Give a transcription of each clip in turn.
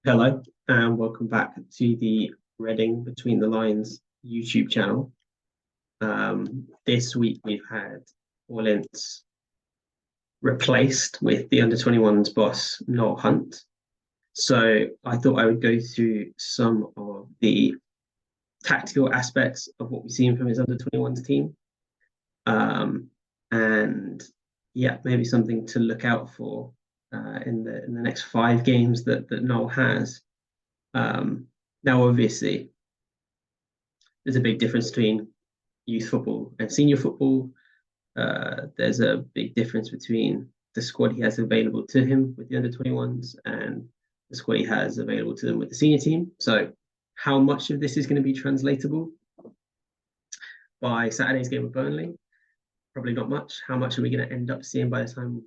Hello, and welcome back to the Reading Between the Lines YouTube channel. This week we've had Orleans replaced with the under-21s boss, Noel Hunt. So I thought I would go through some of the tactical aspects of what we've seen from his under-21s team. And yeah, maybe something to look out for in the next 5 games that Noel has. Now, obviously, there's a big difference between youth football and senior football. There's a big difference between the squad he has available to him with the under-21s and the squad he has available to them with the senior team. So, how much of this is going to be translatable by Saturday's game with Burnley? Probably not much. How much are we going to end up seeing by the time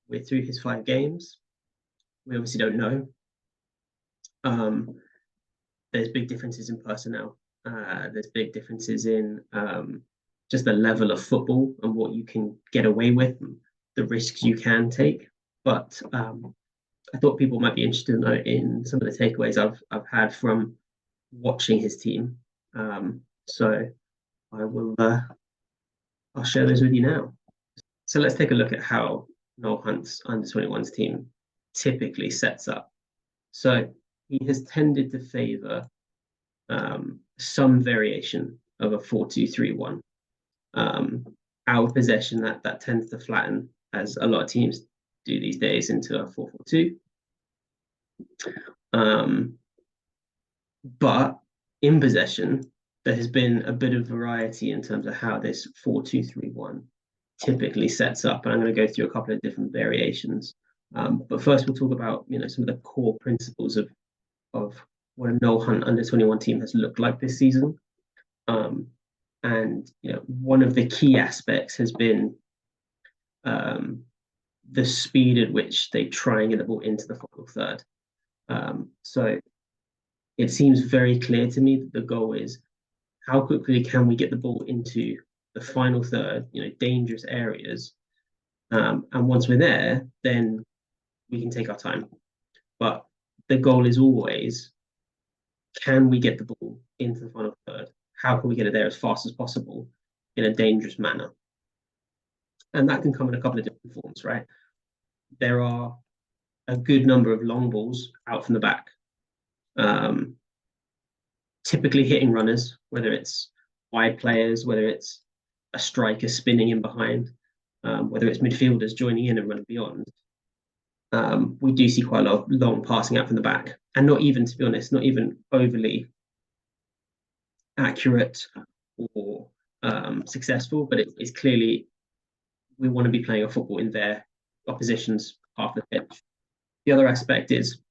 we're through his 5 games? We obviously don't know. There's big differences in personnel. There's big differences in just the level of football and what you can get away with, and the risks you can take. But I thought people might be interested to know in some of the takeaways I've had from watching his team. So I will I'll share those with you now. So let's take a look at how Noel Hunt's under-21s team typically sets up. So he has tended to favour some variation of a 4-2-3-1. Our possession that tends to flatten, as a lot of teams do these days, into a 4-4-2. But in possession, there has been a bit of variety in terms of how this 4-2-3-1 typically sets up, and I'm going to go through a couple of different variations. But first, we'll talk about some of the core principles of what a Noel Hunt under-21 team has looked like this season. And one of the key aspects has been the speed at which they try and get the ball into the final third. So it seems very clear to me that the goal is how quickly can we get the ball into the final third, dangerous areas. And once we're there, then we can take our time. But the goal is always, can we get the ball into the final third? How can we get it there as fast as possible in a dangerous manner? And that can come in a couple of different forms, right? There are a good number of long balls out from the back, typically hitting runners, whether it's wide players, whether it's a striker spinning in behind, whether it's midfielders joining in and running beyond. We do see quite a lot of long passing out from the back, and not even, to be honest, not even overly accurate or successful, but it's clearly we want to be playing a football in their opposition's half of the pitch. The other aspect is,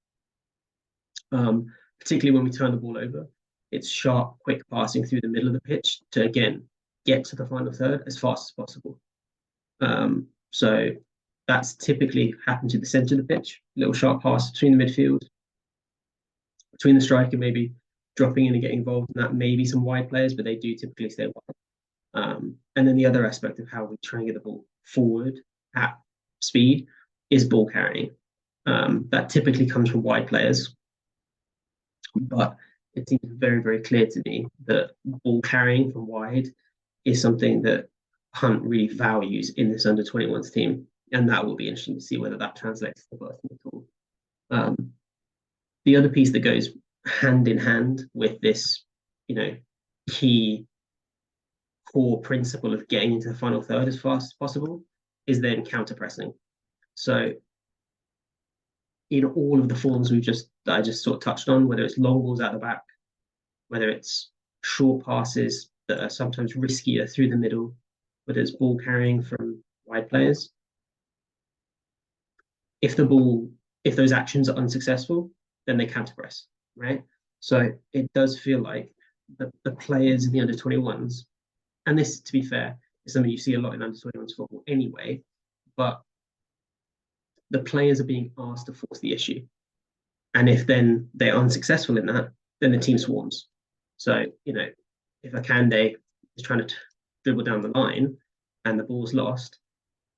particularly when we turn the ball over, it's sharp, quick passing through the middle of the pitch to, again, get to the final third as fast as possible. So that's typically happened to the centre of the pitch, a little sharp pass between the midfield, between the striker, maybe dropping in and getting involved in that, maybe some wide players, but they do typically stay wide. And then the other aspect of how we try and get the ball forward at speed is ball carrying. That typically comes from wide players, but it seems very, very clear to me that ball carrying from wide is something that Hunt really values in this under-21s team, and that will be interesting to see whether that translates to the birth at all. The other piece that goes hand in hand with this, key core principle of getting into the final third as fast as possible is then counter pressing. So in all of the forms I just sort of touched on, whether it's long balls out the back, whether it's short passes that are sometimes riskier through the middle, whether it's ball carrying from wide players, if those actions are unsuccessful, then they counter press, right? So it does feel like the players in the under-21s, and this, to be fair, is something you see a lot in under-21s football anyway, but the players are being asked to force the issue. And if then they're unsuccessful in that, then the team swarms. So, if Akande is trying to dribble down the line and the ball's lost,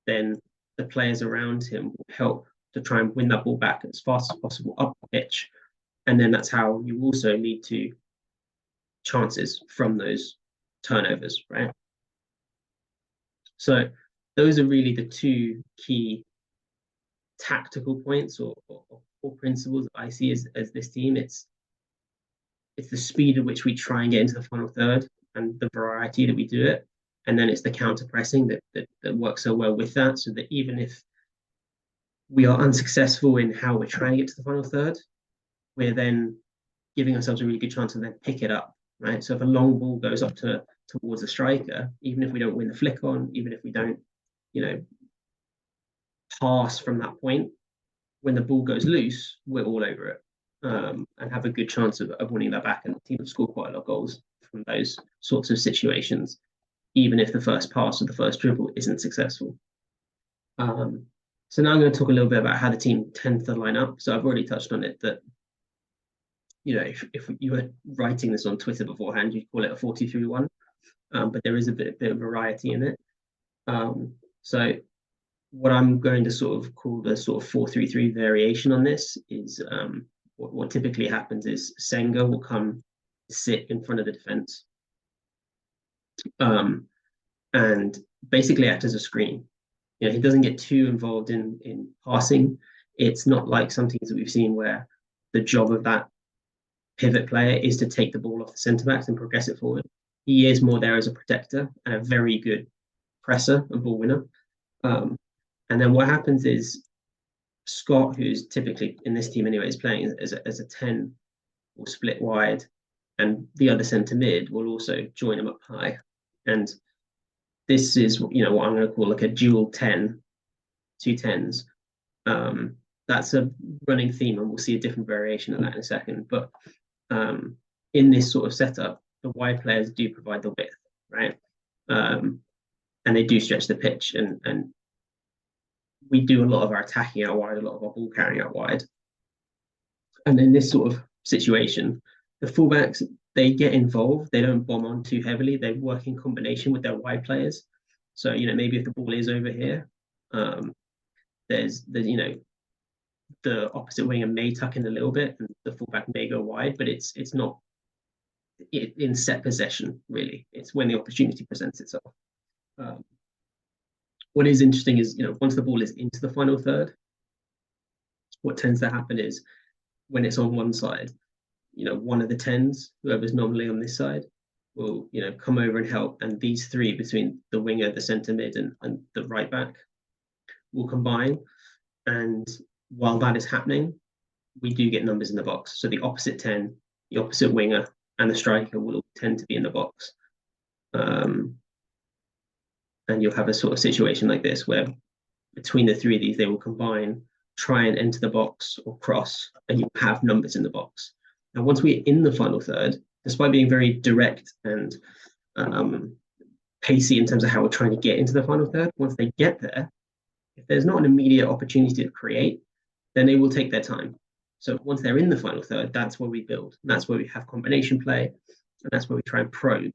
then the players around him will help to try and win that ball back as fast as possible up the pitch, And then that's how you also lead to chances from those turnovers, right? So those are really the two key tactical points or principles that I see as this team. It's the speed at which we try and get into the final third and the variety that we do it. And then it's the counter pressing that works so well with that, so that even if we are unsuccessful in how we're trying to get to the final third, we're then giving ourselves a really good chance to then pick it up, right? So if a long ball goes up towards a striker, even if we don't win the flick on, even if we don't, pass from that point, when the ball goes loose, we're all over it, and have a good chance of winning that back. And the team have scored quite a lot of goals from those sorts of situations, even if the first pass or the first dribble isn't successful. So now I'm going to talk a little bit about how the team tends to line up. So I've already touched on it, that if you were writing this on Twitter beforehand, you'd call it a 4-2-3-1, but there is a bit of variety in it. So what I'm going to sort of call the sort of 4-3-3 variation on this is, what typically happens is Senga will come sit in front of the defense, and basically act as a screen. He doesn't get too involved in passing. It's not like some teams that we've seen where the job of that pivot player is to take the ball off the centre backs and progress it forward. He is more there as a protector and a very good presser and ball winner. And then what happens is Scott, who's typically in this team anyway, is playing as a 10, will split wide, and the other centre mid will also join him up high. And this is, what I'm going to call like a dual 10, 2 10s. That's a running theme, and we'll see a different variation of that in a second. But in this sort of setup, the wide players do provide the width, right? And they do stretch the pitch, and we do a lot of our attacking out wide, a lot of our ball carrying out wide. And in this sort of situation, the fullbacks, they get involved. They don't bomb on too heavily. They work in combination with their wide players. So, maybe if the ball is over here, there's the opposite winger may tuck in a little bit, and the fullback may go wide, but it's not in set possession, really. It's when the opportunity presents itself. What is interesting is, once the ball is into the final third, what tends to happen is when it's on one side, one of the 10s, whoever's normally on this side, will, come over and help. And these three, between the winger, the centre mid, and the right back, will combine. And while that is happening, we do get numbers in the box. So the opposite 10, the opposite winger, and the striker will all tend to be in the box. And you'll have a sort of situation like this where between the three of these, they will combine, try and enter the box or cross, and you have numbers in the box. Now, once we're in the final third, despite being very direct and pacey in terms of how we're trying to get into the final third, once they get there, if there's not an immediate opportunity to create, then they will take their time. So once they're in the final third, that's where we build. And that's where we have combination play, and that's where we try and probe.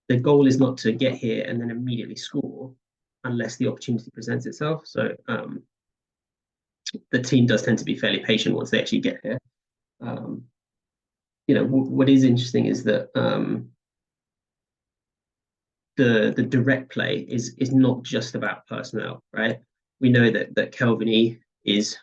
The goal is not to get here and then immediately score unless the opportunity presents itself. So the team does tend to be fairly patient once they actually get here. What is interesting is that the direct play is not just about personnel, right? We know that Kelvin is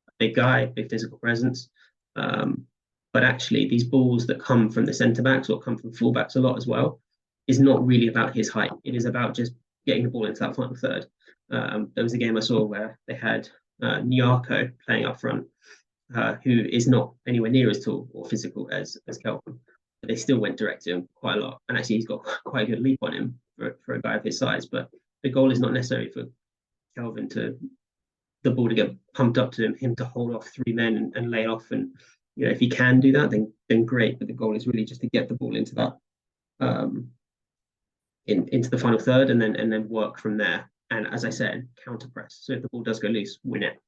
a big guy, big physical presence, but actually these balls that come from the centre backs or come from fullbacks a lot as well is not really about his height. It is about just getting the ball into that final third. There was a game I saw where they had Nyarko playing up front, who is not anywhere near as tall or physical as Kelvin, but they still went direct to him quite a lot. And actually, he's got quite a good leap on him for a guy of his size. But the goal is not necessarily for Kelvin the ball to get pumped up to him to hold off three men and lay off. And if he can do that, then great. But the goal is really just to get the ball into that into the final third, and then work from there. And as I said, counter press. So if the ball does go loose, win it.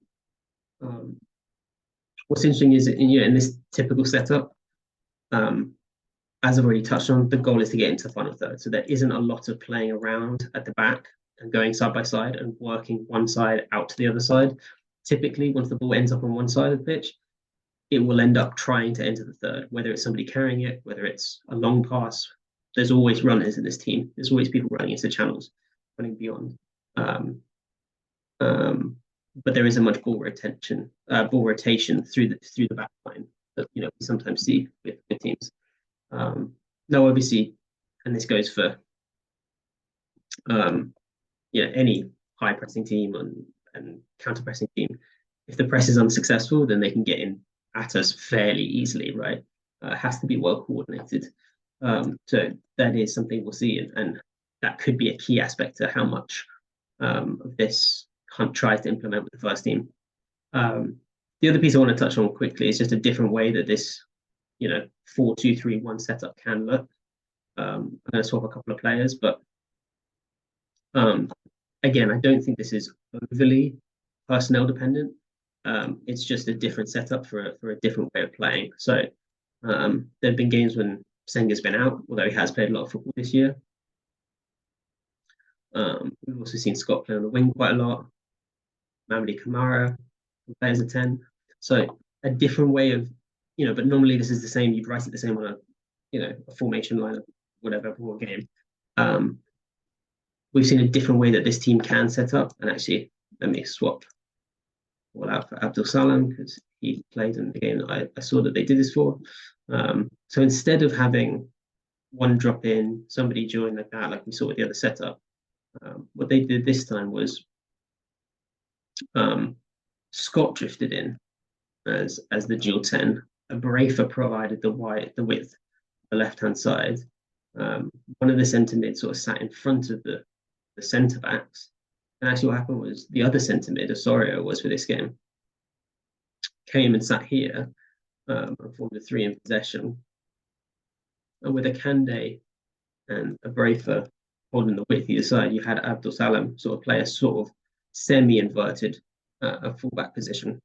What's interesting is in this typical setup, as I've already touched on, the goal is to get into the final third. So there isn't a lot of playing around at the back and going side by side and working one side out to the other side. Typically, once the ball ends up on one side of the pitch, it will end up trying to enter the third, whether it's somebody carrying it, whether it's a long pass. There's always runners in this team. There's always people running into channels, running beyond. Um, but there is a much ball rotation through the back line that we sometimes see with teams. No, obviously, and this goes for any high pressing team and counter pressing team. If the press is unsuccessful, then they can get in at us fairly easily, right? It has to be well coordinated. So that is something we'll see, and that could be a key aspect to how much of this Hunt tries to implement with the first team. The other piece I want to touch on quickly is just a different way that this 4-2-3-1 setup can look. I'm going to swap a couple of players, but again, I don't think this is overly personnel dependent. It's just a different setup for a different way of playing. So there have been games when Senga's been out, although he has played a lot of football this year. We've also seen Scott play on the wing quite a lot. Mamadi Kamara plays a 10. So a different way of, but normally this is the same. You'd write it the same on a formation lineup, whatever, for a game. We've seen a different way that this team can set up. And actually, let me swap all out for Abdul Salam because he played in the game that I saw that they did this for. So instead of having one drop in, somebody join like that, like we saw with the other setup, what they did this time was Scott drifted in as the dual 10. Brafer provided the width, the left-hand side. One of the centre mids sort of sat in front of the centre backs. And actually what happened was the other centre mid, Osorio was for this game, came and sat here and formed a 3 in possession. And with a Kande and a Brafer holding the width either side, you had Abdul Salam sort of play a sort of semi-inverted a fullback position.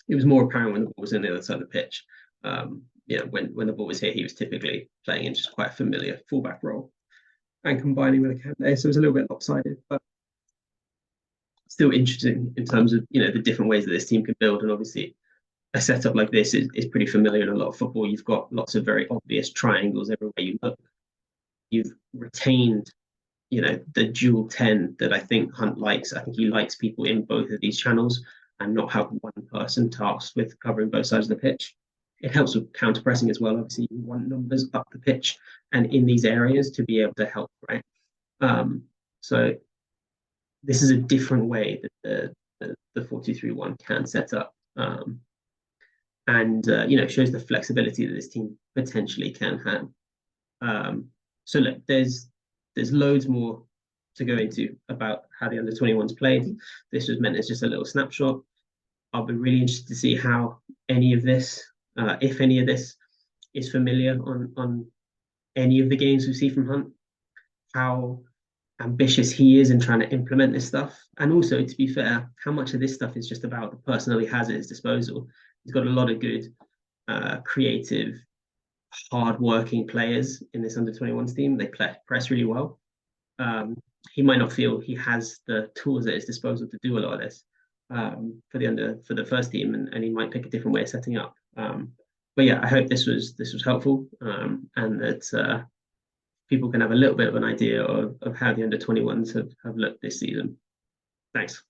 It was more apparent when the ball was on the other side of the pitch. When the ball was here, he was typically playing in just quite a familiar fullback role and combining with a Kande. So it was a little bit lopsided, but still interesting in terms of the different ways that this team can build. And obviously, a setup like this is pretty familiar in a lot of football. You've got lots of very obvious triangles everywhere you look. You've retained the dual 10 that I think Hunt likes. I think he likes people in both of these channels and not have one person tasked with covering both sides of the pitch. It helps with counter pressing as well. Obviously, you want numbers up the pitch and in these areas to be able to help, right? So this is a different way that the 4-2-3-1 can set up, and shows the flexibility that this team potentially can have. So look, there's loads more to go into about how the under-21s played. This was meant as just a little snapshot. I'll be really interested to see how any of this, if any of this, is familiar on any of the games we see from Hunt. How ambitious he is in trying to implement this stuff, and also, to be fair, how much of this stuff is just about the personnel he has at his disposal. He's got a lot of good, creative, hard-working players in this under-21s team. They press really well. He might not feel he has the tools at his disposal to do a lot of this for the first team, and he might pick a different way of setting up. But yeah, I hope this was helpful, and that people can have a little bit of an idea of how the under-21s have looked this season. Thanks.